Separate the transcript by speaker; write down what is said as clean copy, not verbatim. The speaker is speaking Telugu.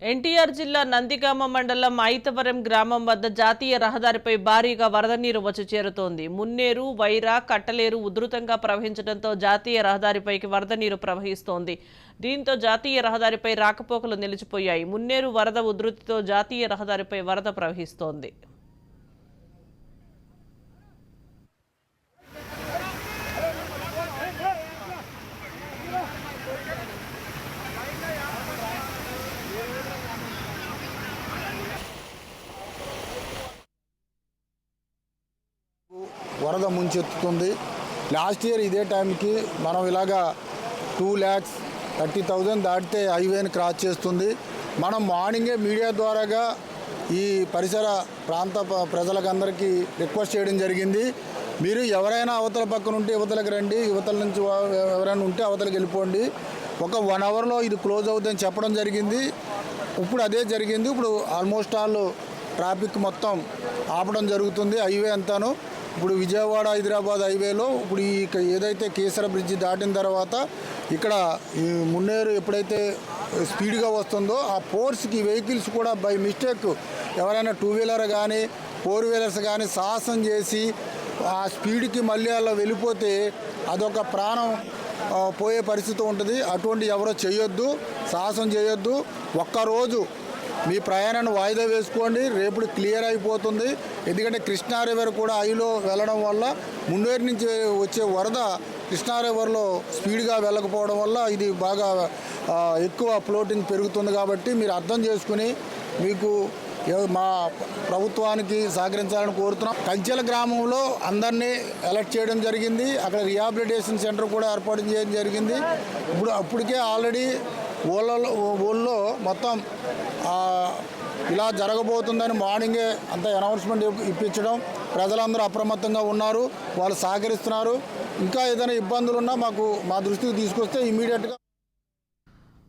Speaker 1: ఎన్టీఆర్ జిల్లా నందిగామ మండలం ఐతవరం గ్రామం వద్ద జాతీయ రహదారిపై భారీగా వరద నీరు వచ్చి చేరుతోంది. మున్నేరు, వైరా, కట్టలేరు ఉధృతంగా ప్రవహించడంతో జాతీయ రహదారిపైకి వరద నీరు ప్రవహిస్తోంది. దీంతో జాతీయ రహదారిపై రాకపోకలు నిలిచిపోయాయి. మున్నేరు వరద ఉధృతితో జాతీయ రహదారిపై వరద ప్రవహిస్తోంది.
Speaker 2: వరద ముంచెత్తుతుంది. లాస్ట్ ఇయర్ ఇదే టైంకి మనం ఇలాగా 2,30,000 దాటితే హైవేని క్రాస్ చేస్తుంది. మనం మార్నింగే మీడియా ద్వారాగా ఈ పరిసర ప్రాంత ప్రజలకందరికీ రిక్వెస్ట్ చేయడం జరిగింది. మీరు ఎవరైనా అవతల పక్కన ఉంటే యువతలకు రండి, యువతల నుంచి ఎవరైనా ఉంటే అవతలకి వెళ్ళిపోండి, ఒక 1 అవర్లో ఇది క్లోజ్ అవుతుందని చెప్పడం జరిగింది. ఇప్పుడు అదే జరిగింది. ఇప్పుడు ఆల్మోస్ట్ ఆల్ ట్రాఫిక్ మొత్తం ఆపడం జరుగుతుంది, హైవే అంతాను. ఇప్పుడు విజయవాడ హైదరాబాద్ హైవేలో ఇప్పుడు ఈ ఏదైతే కేసర బ్రిడ్జి దాటిన తర్వాత ఇక్కడ ఈ మున్నేరు ఎప్పుడైతే స్పీడ్గా వస్తుందో ఆ ఫోర్స్కి వెహికల్స్ కూడా బై మిస్టేక్ ఎవరైనా 2 వీలర్ కానీ 4 వీలర్స్ కానీ సాహసం చేసి ఆ స్పీడ్కి మళ్ళీ అలా వెళ్ళిపోతే అదొక ప్రాణం పోయే పరిస్థితి ఉంటుంది. అటువంటి ఎవరో చేయొద్దు, సాహసం చేయొద్దు. ఒక్కరోజు మీ ప్రయాణాన్ని వాయిదా వేసుకోండి, రేపు క్లియర్ అయిపోతుంది. ఎందుకంటే కృష్ణా రివర్ కూడా హైలో వెళ్ళడం వల్ల మున్నేరు నుంచి వచ్చే వరద కృష్ణా రివర్లో స్పీడ్గా వెళ్ళకపోవడం వల్ల ఇది బాగా ఎక్కువ ఫ్లోటింగ్ పెరుగుతుంది. కాబట్టి మీరు అర్థం చేసుకుని మీకు మా ప్రభుత్వానికి సహకరించాలని కోరుతున్నాం. కంచెల గ్రామంలో అందరినీ అలర్ట్ చేయడం జరిగింది. అక్కడ రిహాబిలిటేషన్ సెంటర్ కూడా ఏర్పాటు చేయడం జరిగింది. అప్పటికే ఆల్రెడీ ఊళ్ళో మొత్తం ఇలా జరగబోతుందని మార్నింగే అంత అనౌన్స్మెంట్ ఇప్పించడం, ప్రజలందరూ అప్రమత్తంగా ఉన్నారు, వాళ్ళు సహకరిస్తున్నారు. ఇంకా ఏదైనా ఇబ్బందులు ఉన్నా మా దృష్టికి తీసుకొస్తే ఇమీడియట్గా